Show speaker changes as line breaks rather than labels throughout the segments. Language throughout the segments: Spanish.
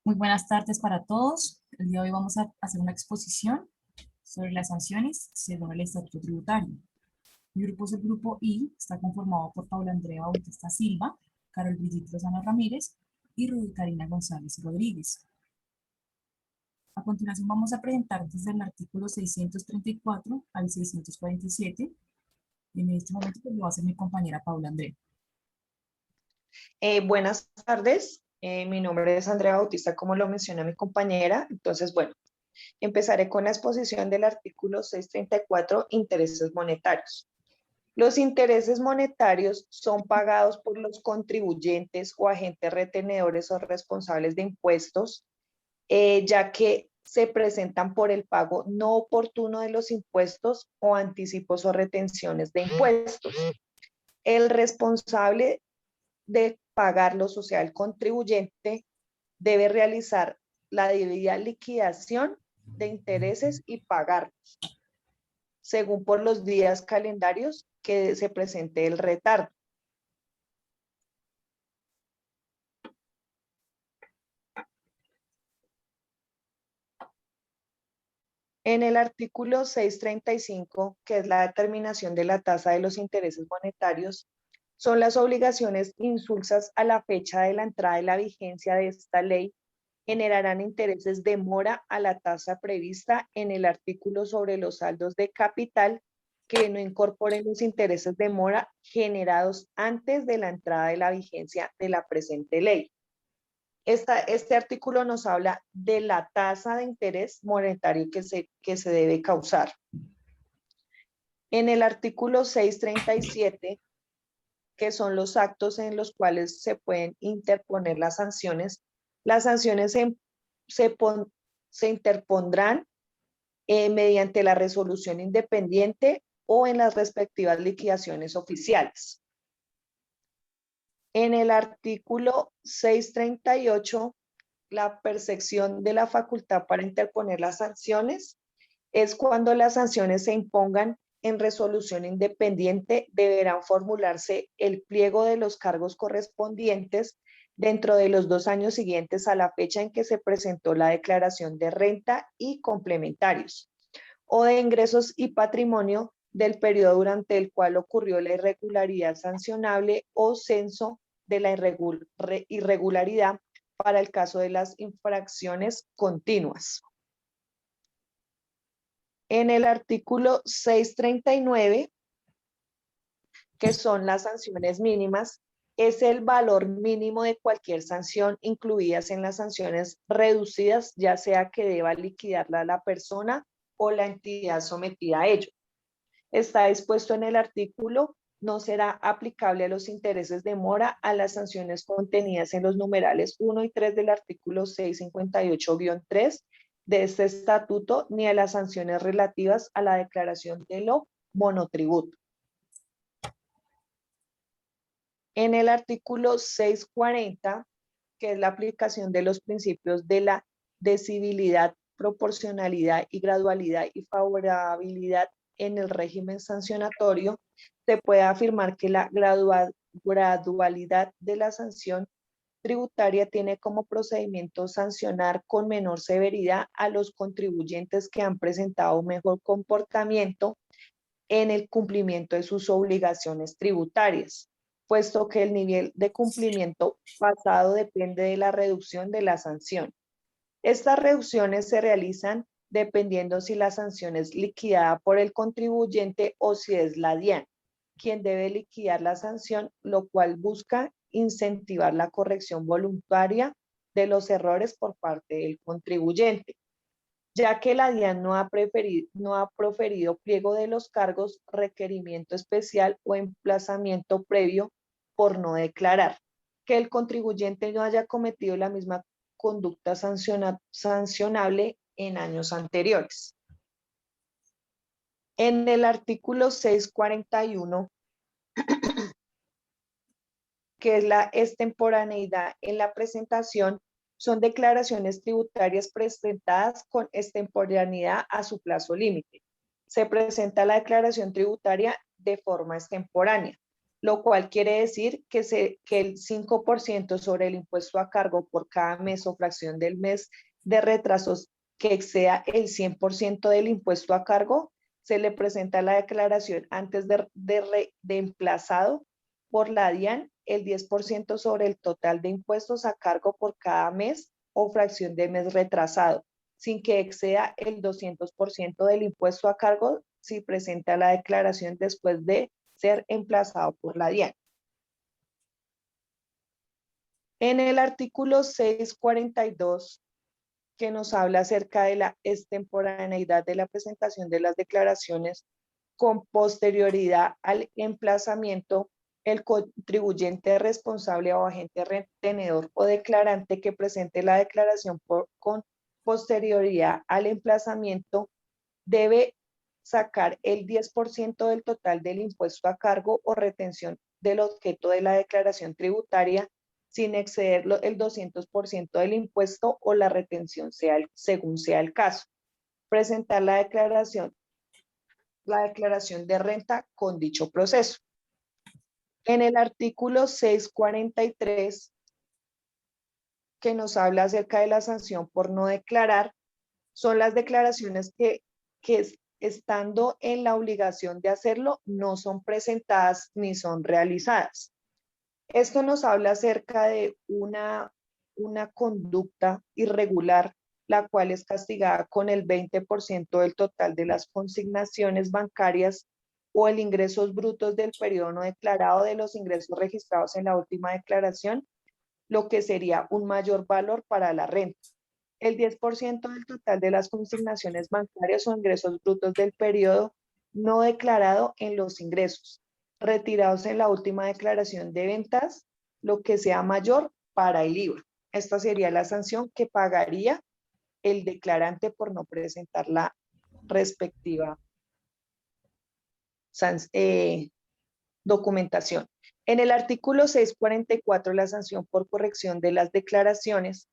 Muy buenas tardes para todos. El día de hoy vamos a hacer una exposición sobre las sanciones según el Estatuto Tributario. Mi grupo es el grupo I, está conformado por Paula Andrea Bautista Silva, Carol Brigitte Lozano Ramírez y Rudy Karina González Rodríguez. A continuación vamos a presentar desde el artículo 634 al 647. En este momento pues, lo va a hacer mi compañera Paula Andrea.
Buenas tardes, mi nombre es Andrea Bautista, como lo menciona mi compañera. Entonces, bueno, empezaré con la exposición del artículo 634, intereses monetarios. Los intereses monetarios son pagados por los contribuyentes o agentes retenedores o responsables de impuestos, ya que se presentan por el pago no oportuno de los impuestos o anticipos o retenciones de impuestos. El responsable de pagarlos, o sea, el contribuyente debe realizar la debida liquidación de intereses y pagarlos, según por los días calendarios que se presente el retardo. En el artículo 635, que es la determinación de la tasa de los intereses monetarios, son las obligaciones insulsas a la fecha de la entrada de la vigencia de esta ley, generarán intereses de mora a la tasa prevista en el artículo sobre los saldos de capital que no incorporen los intereses de mora generados antes de la entrada de la vigencia de la presente ley. Este artículo nos habla de la tasa de interés monetario que se debe causar. En el artículo 637, que son los actos en los cuales se pueden interponer las sanciones se interpondrán mediante la resolución independiente o en las respectivas liquidaciones oficiales. En el artículo 638, la percepción de la facultad para interponer las sanciones es cuando las sanciones se impongan en resolución independiente, deberán formularse el pliego de los cargos correspondientes dentro de los 2 años siguientes a la fecha en que se presentó la declaración de renta y complementarios, o de ingresos y patrimonio del periodo durante el cual ocurrió la irregularidad sancionable o censo de la irregularidad para el caso de las infracciones continuas. En el artículo 639, que son las sanciones mínimas, es el valor mínimo de cualquier sanción incluidas en las sanciones reducidas, ya sea que deba liquidarla la persona o la entidad sometida a ello. Está dispuesto en el artículo, no será aplicable a los intereses de mora a las sanciones contenidas en los numerales 1 y 3 del artículo 658-3 de este estatuto, ni a las sanciones relativas a la declaración de lo monotributo. En el artículo 640, que es la aplicación de los principios de la decibilidad, proporcionalidad y gradualidad y favorabilidad en el régimen sancionatorio, se puede afirmar que la gradualidad de la sanción tributaria tiene como procedimiento sancionar con menor severidad a los contribuyentes que han presentado mejor comportamiento en el cumplimiento de sus obligaciones tributarias, puesto que el nivel de cumplimiento pasado depende de la reducción de la sanción. Estas reducciones se realizan dependiendo si la sanción es liquidada por el contribuyente o si es la DIAN, quien debe liquidar la sanción, lo cual busca incentivar la corrección voluntaria de los errores por parte del contribuyente, ya que la DIAN no ha proferido pliego de los cargos, requerimiento especial o emplazamiento previo por no declarar, que el contribuyente no haya cometido la misma conducta sancionable en años anteriores. En el artículo 641, que es la extemporaneidad en la presentación, son declaraciones tributarias presentadas con extemporaneidad a su plazo límite. Se presenta la declaración tributaria de forma extemporánea. lo cual quiere decir que el 5% sobre el impuesto a cargo por cada mes o fracción del mes de retrasos que exceda el 100% del impuesto a cargo, se le presenta la declaración antes de emplazado por la DIAN el 10% sobre el total de impuestos a cargo por cada mes o fracción de mes retrasado, sin que exceda el 200% del impuesto a cargo si presenta la declaración después de ser emplazado por la DIAN. En el artículo 642, que nos habla acerca de la extemporaneidad de la presentación de las declaraciones con posterioridad al emplazamiento, el contribuyente responsable o agente retenedor o declarante que presente la declaración con posterioridad al emplazamiento debe sacar el 10% del total del impuesto a cargo o retención del objeto de la declaración tributaria sin exceder el 200% del impuesto o la retención según sea el caso. Presentar la declaración de renta con dicho proceso. En el artículo 643, que nos habla acerca de la sanción por no declarar, son las declaraciones que estando en la obligación de hacerlo, no son presentadas ni son realizadas. Esto nos habla acerca de una conducta irregular, la cual es castigada con el 20% del total de las consignaciones bancarias o el ingresos brutos del periodo no declarado de los ingresos registrados en la última declaración, lo que sería un mayor valor para la renta. El 10% del total de las consignaciones bancarias o ingresos brutos del periodo no declarado en los ingresos, retirados en la última declaración de ventas, lo que sea mayor para el IVA. Esta sería la sanción que pagaría el declarante por no presentar la respectiva documentación. En el artículo 644, la sanción por corrección de las declaraciones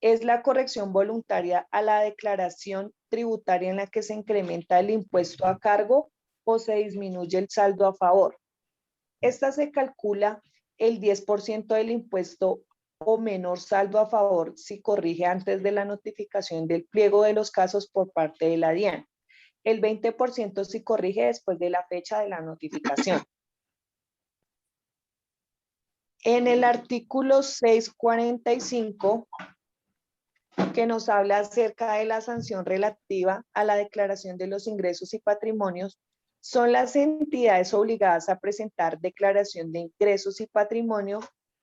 es la corrección voluntaria a la declaración tributaria en la que se incrementa el impuesto a cargo o se disminuye el saldo a favor. Esta se calcula el 10% del impuesto o menor saldo a favor si corrige antes de la notificación del pliego de los casos por parte de la DIAN. El 20% si corrige después de la fecha de la notificación. En el artículo 645, que nos habla acerca de la sanción relativa a la declaración de los ingresos y patrimonios, son las entidades obligadas a presentar declaración de ingresos y patrimonio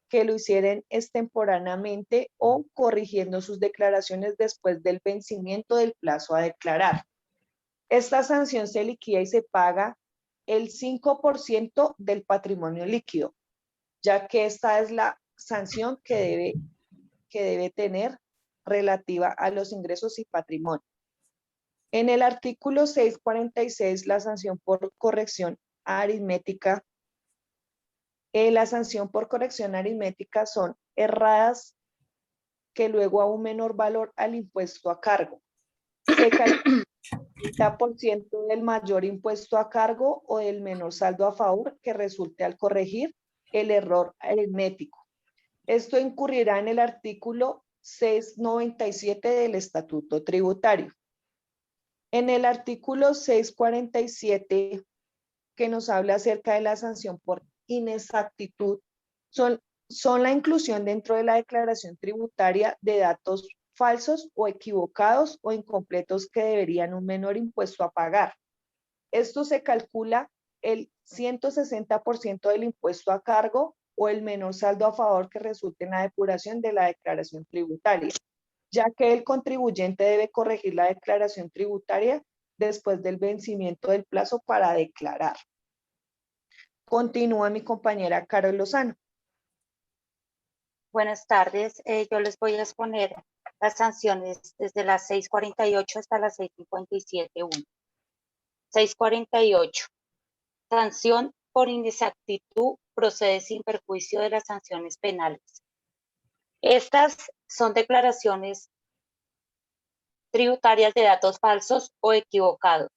que lo hicieren extemporáneamente o corrigiendo sus declaraciones después del vencimiento del plazo a declarar. Esta sanción se liquida y se paga el 5% del patrimonio líquido, ya que esta es la sanción que debe tener relativa a los ingresos y patrimonio. En el artículo 646, la sanción por corrección aritmética, son erradas que luego a un menor valor al impuesto a cargo. Se calcula el 30% del mayor impuesto a cargo o del menor saldo a favor que resulte al corregir el error aritmético. Esto incurrirá en el artículo 697 del Estatuto Tributario. En el artículo 647, que nos habla acerca de la sanción por inexactitud, son la inclusión dentro de la declaración tributaria de datos falsos o equivocados o incompletos que deberían un menor impuesto a pagar. Esto se calcula el 160% del impuesto a cargo o el menor saldo a favor que resulte en la depuración de la declaración tributaria, ya que el contribuyente debe corregir la declaración tributaria después del vencimiento del plazo para declarar. Continúa mi compañera Carol Lozano.
Buenas tardes, yo les voy a exponer las sanciones desde las 6:48 hasta las 6:57. 6:48. Sanción por inexactitud procede sin perjuicio de las sanciones penales. Estas son declaraciones tributarias de datos falsos o equivocados,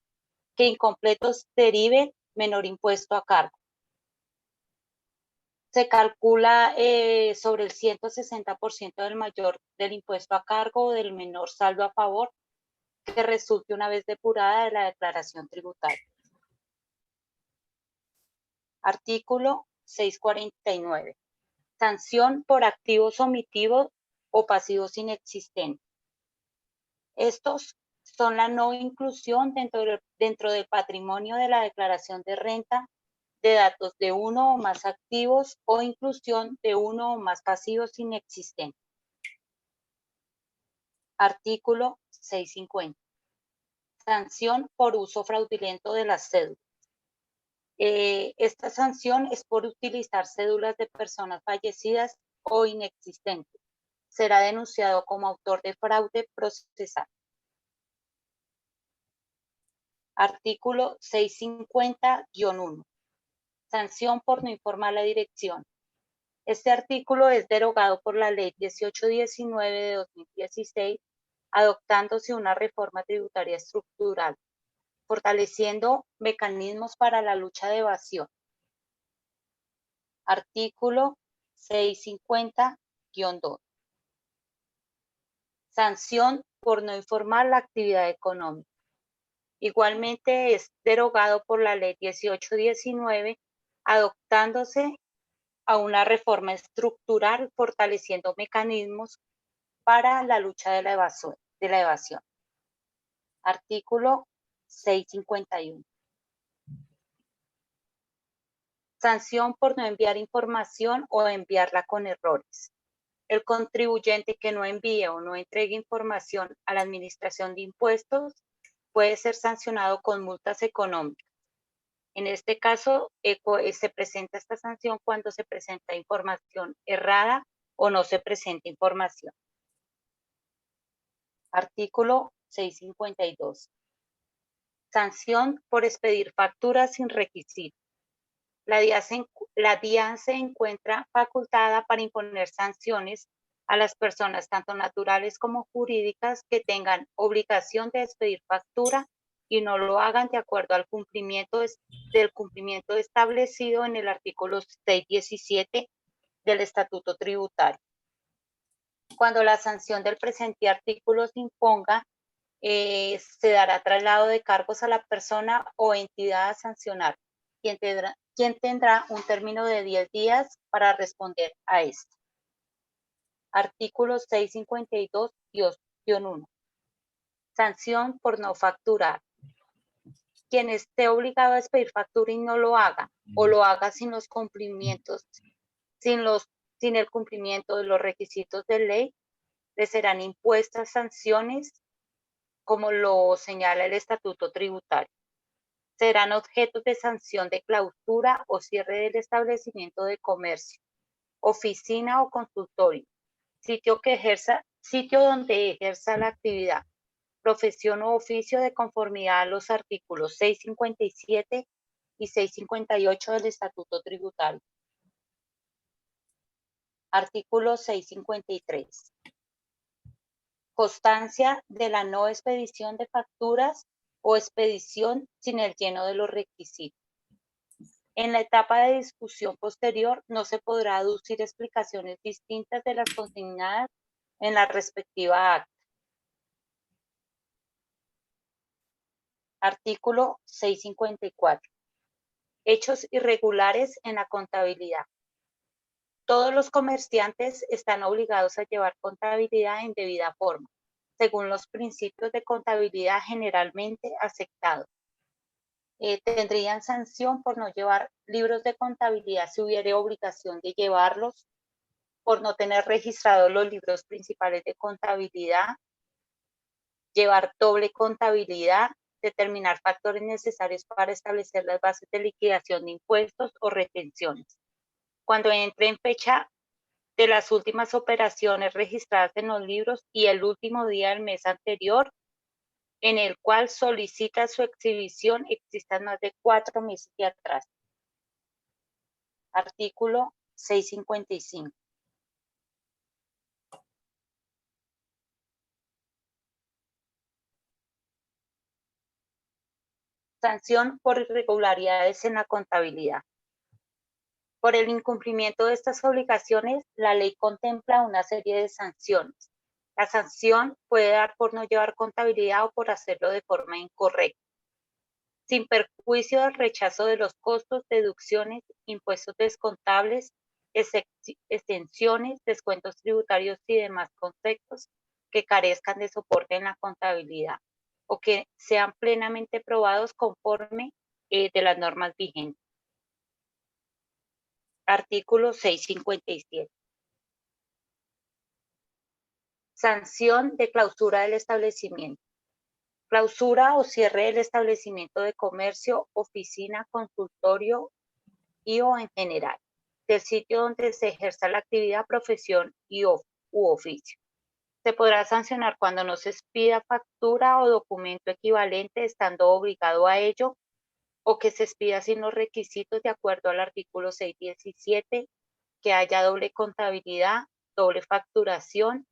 que incompletos deriven menor impuesto a cargo. Se calcula sobre el 160% del impuesto a cargo o del menor saldo a favor que resulte una vez depurada de la declaración tributaria. Artículo 649. Sanción por activos omitivos o pasivos inexistentes. Estos son la no inclusión dentro del patrimonio de la declaración de renta de datos de uno o más activos o inclusión de uno o más pasivos inexistentes. Artículo 650. Sanción por uso fraudulento de las cédulas. Esta sanción es por utilizar cédulas de personas fallecidas o inexistentes. Será denunciado como autor de fraude procesal. Artículo 650-1. Sanción por no informar la dirección. Este artículo es derogado por la Ley 1819 de 2016, adoptándose una reforma tributaria estructural, fortaleciendo mecanismos para la lucha de evasión. Artículo 650-2. Sanción por no informar la actividad económica. Igualmente es derogado por la Ley 1819, adoptándose a una reforma estructural fortaleciendo mecanismos para la lucha de la evasión. Artículo 651. Sanción por no enviar información o enviarla con errores. El contribuyente que no envíe o no entregue información a la Administración de Impuestos puede ser sancionado con multas económicas. En este caso, se presenta esta sanción cuando se presenta información errada o no se presenta información. Artículo 652. Sanción por expedir facturas sin requisito. La DIAN se encuentra facultada para imponer sanciones a las personas, tanto naturales como jurídicas, que tengan obligación de expedir factura y no lo hagan de acuerdo al cumplimiento establecido en el artículo 617 del Estatuto Tributario. Cuando la sanción del presente artículo se imponga, se dará traslado de cargos a la persona o entidad a sancionar, quien tendrá un término de 10 días para responder a esto. Artículo 652-1. Sanción por no facturar. Quien esté obligado a expedir factura y no lo haga, o lo haga sin el cumplimiento de los requisitos de ley, le serán impuestas sanciones como lo señala el Estatuto Tributario. Serán objetos de sanción de clausura o cierre del establecimiento de comercio, oficina o consultorio, sitio donde ejerza la actividad, profesión o oficio de conformidad a los artículos 657 y 658 del Estatuto Tributario. Artículo 653. Constancia de la no expedición de facturas o expedición sin el lleno de los requisitos. En la etapa de discusión posterior no se podrá aducir explicaciones distintas de las consignadas en la respectiva acta. Artículo 654. Hechos irregulares en la contabilidad. Todos los comerciantes están obligados a llevar contabilidad en debida forma, según los principios de contabilidad generalmente aceptados. Tendrían sanción por no llevar libros de contabilidad si hubiera obligación de llevarlos, por no tener registrados los libros principales de contabilidad, llevar doble contabilidad, determinar factores necesarios para establecer las bases de liquidación de impuestos o retenciones. Cuando entre en fecha de las últimas operaciones registradas en los libros y el último día del mes anterior en el cual solicita su exhibición existan más de 4 meses de atrás. Artículo 655. Sanción por irregularidades en la contabilidad. Por el incumplimiento de estas obligaciones, la ley contempla una serie de sanciones. La sanción puede dar por no llevar contabilidad o por hacerlo de forma incorrecta, sin perjuicio del rechazo de los costos, deducciones, impuestos descontables, exenciones, descuentos tributarios y demás conceptos que carezcan de soporte en la contabilidad o que sean plenamente probados conforme de las normas vigentes. Artículo 657. Sanción de clausura del establecimiento. Clausura o cierre del establecimiento de comercio, oficina, consultorio y o en general, del sitio donde se ejerza la actividad, profesión u oficio. Se podrá sancionar cuando no se expida factura o documento equivalente estando obligado a ello o que se expida sin los requisitos de acuerdo al artículo 617, que haya doble contabilidad, doble facturación,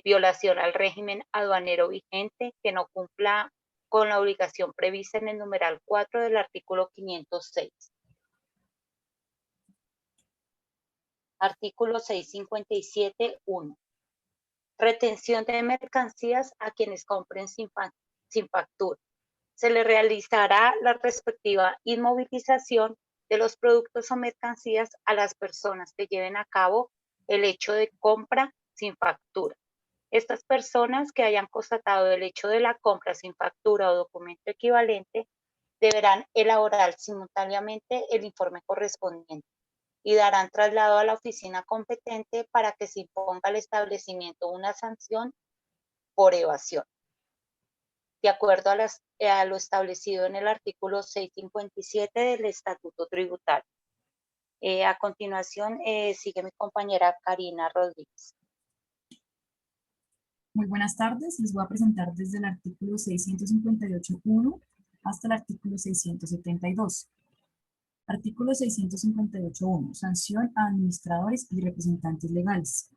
violación al régimen aduanero vigente, que no cumpla con la obligación prevista en el numeral 4 del artículo 506. Artículo 657.1. Retención de mercancías a quienes compren sin factura. Se le realizará la respectiva inmovilización de los productos o mercancías a las personas que lleven a cabo el hecho de compra sin factura. Estas personas que hayan constatado el hecho de la compra sin factura o documento equivalente deberán elaborar simultáneamente el informe correspondiente y darán traslado a la oficina competente para que se imponga al establecimiento una sanción por evasión, de acuerdo a lo establecido en el artículo 657 del Estatuto Tributario. A continuación, sigue mi compañera Karina Rodríguez.
Muy buenas tardes, les voy a presentar desde el artículo 658.1 hasta el artículo 672. Artículo 658.1. Sanción a administradores y representantes legales.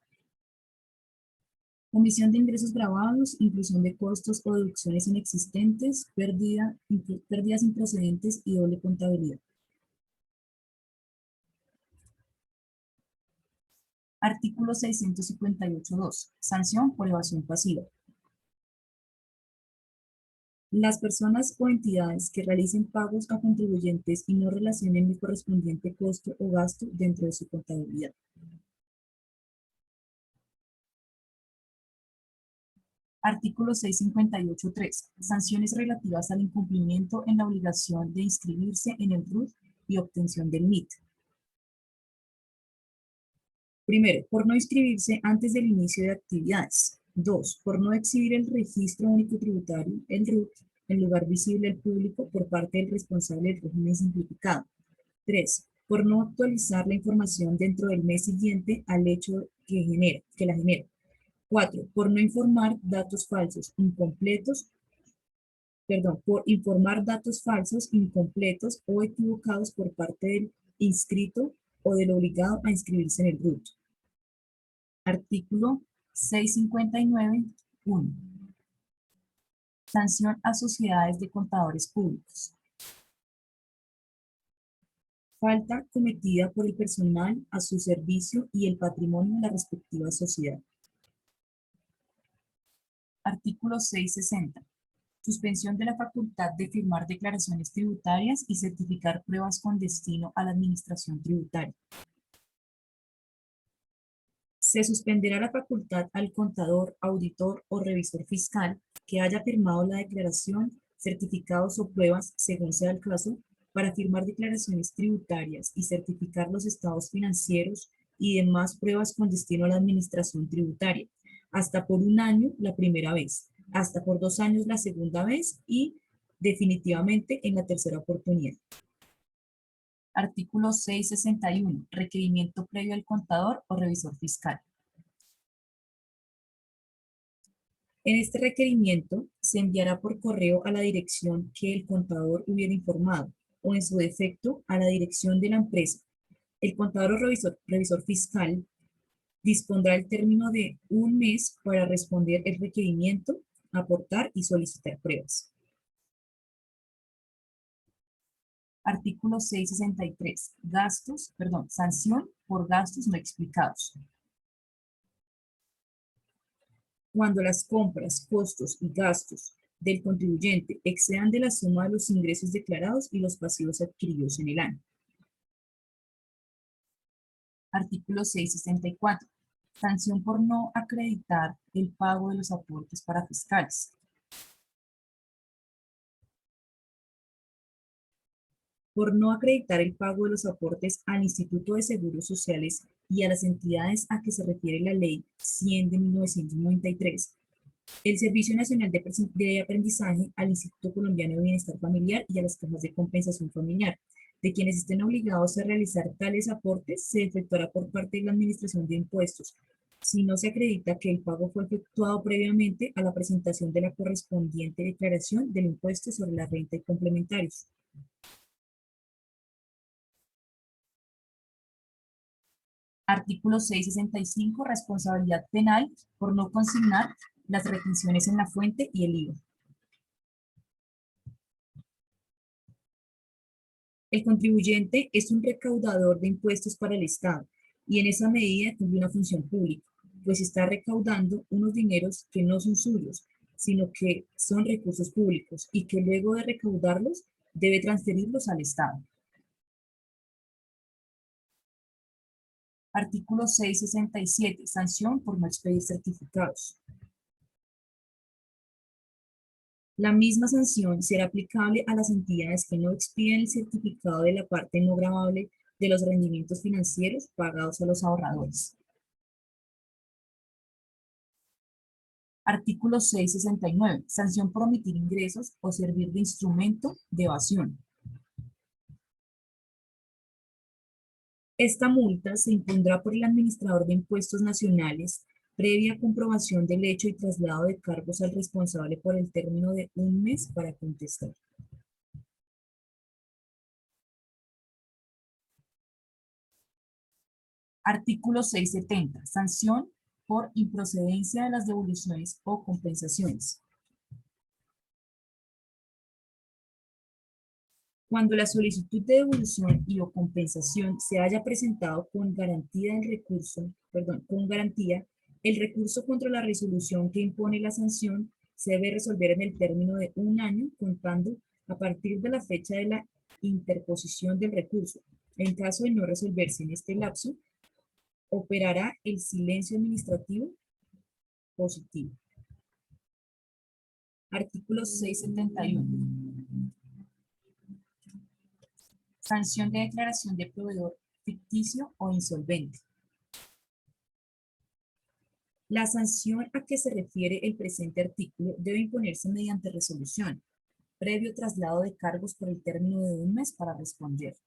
Omisión de ingresos grabados, inclusión de costos o deducciones inexistentes, pérdidas improcedentes y doble contabilidad. Artículo 658.2. Sanción por evasión pasiva. Las personas o entidades que realicen pagos a contribuyentes y no relacionen el correspondiente costo o gasto dentro de su contabilidad. Artículo 658.3. Sanciones relativas al incumplimiento en la obligación de inscribirse en el RUT y obtención del MIT. Primero, por no inscribirse antes del inicio de actividades. 2. Por no exhibir el registro único tributario, el RUT, en lugar visible al público por parte del responsable del régimen simplificado. 3. Por no actualizar la información dentro del mes siguiente al hecho que la genera. 4. Por no informar datos falsos, incompletos, por informar datos falsos, incompletos o equivocados por parte del inscrito o del obligado a inscribirse en el RUT. Artículo 659.1. Sanción a sociedades de contadores públicos. Falta cometida por el personal a su servicio y el patrimonio de la respectiva sociedad. Artículo 660. Suspensión de la facultad de firmar declaraciones tributarias y certificar pruebas con destino a la administración tributaria. Se suspenderá la facultad al contador, auditor o revisor fiscal que haya firmado la declaración, certificados o pruebas, según sea el caso, para firmar declaraciones tributarias y certificar los estados financieros y demás pruebas con destino a la administración tributaria, hasta por 1 año la primera vez, hasta por 2 años la segunda vez y definitivamente en la tercera oportunidad. Artículo 661. Requerimiento previo al contador o revisor fiscal. En este requerimiento se enviará por correo a la dirección que el contador hubiera informado o en su defecto a la dirección de la empresa. El contador o revisor fiscal dispondrá el término de 1 mes para responder el requerimiento, aportar y solicitar pruebas. Artículo 663. Sanción por gastos no explicados. Cuando las compras, costos y gastos del contribuyente excedan de la suma de los ingresos declarados y los pasivos adquiridos en el año. Artículo 664. Sanción por no acreditar el pago de los aportes para fiscales. Por no acreditar el pago de los aportes al Instituto de Seguros Sociales y a las entidades a que se refiere la Ley 100 de 1993, el Servicio Nacional de Aprendizaje, al Instituto Colombiano de Bienestar Familiar y a las cajas de compensación familiar, de quienes estén obligados a realizar tales aportes, se efectuará por parte de la Administración de Impuestos, si no se acredita que el pago fue efectuado previamente a la presentación de la correspondiente declaración del impuesto sobre la renta y complementarios. Artículo 665. Responsabilidad penal por no consignar las retenciones en la fuente y el IVA. El contribuyente es un recaudador de impuestos para el Estado y en esa medida cumple una función pública, pues está recaudando unos dineros que no son suyos, sino que son recursos públicos y que luego de recaudarlos debe transferirlos al Estado. Artículo 667. Sanción por no expedir certificados. La misma sanción será aplicable a las entidades que no expiden el certificado de la parte no gravable de los rendimientos financieros pagados a los ahorradores. Artículo 669. Sanción por omitir ingresos o servir de instrumento de evasión. Esta multa se impondrá por el administrador de impuestos nacionales previa comprobación del hecho y traslado de cargos al responsable por el término de 1 mes para contestar. Artículo 670. Sanción por improcedencia de las devoluciones o compensaciones. Cuando la solicitud de devolución y o compensación se haya presentado con garantía, el recurso contra la resolución que impone la sanción se debe resolver en el término de 1 año, contando a partir de la fecha de la interposición del recurso. En caso de no resolverse en este lapso, operará el silencio administrativo positivo. Artículo 671. Sanción de declaración de proveedor ficticio o insolvente. La sanción a que se refiere el presente artículo debe imponerse mediante resolución, previo traslado de cargos por el término de 1 mes para responder.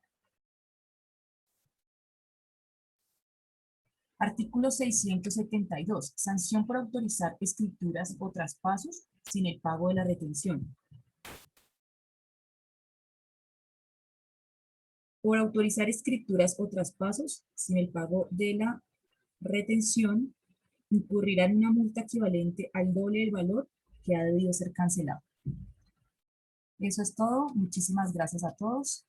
Artículo 672. Sanción por autorizar escrituras o traspasos sin el pago de la retención. Por autorizar escrituras o traspasos sin el pago de la retención, incurrirá en una multa equivalente al doble del valor que ha debido ser cancelado. Eso es todo. Muchísimas gracias a todos.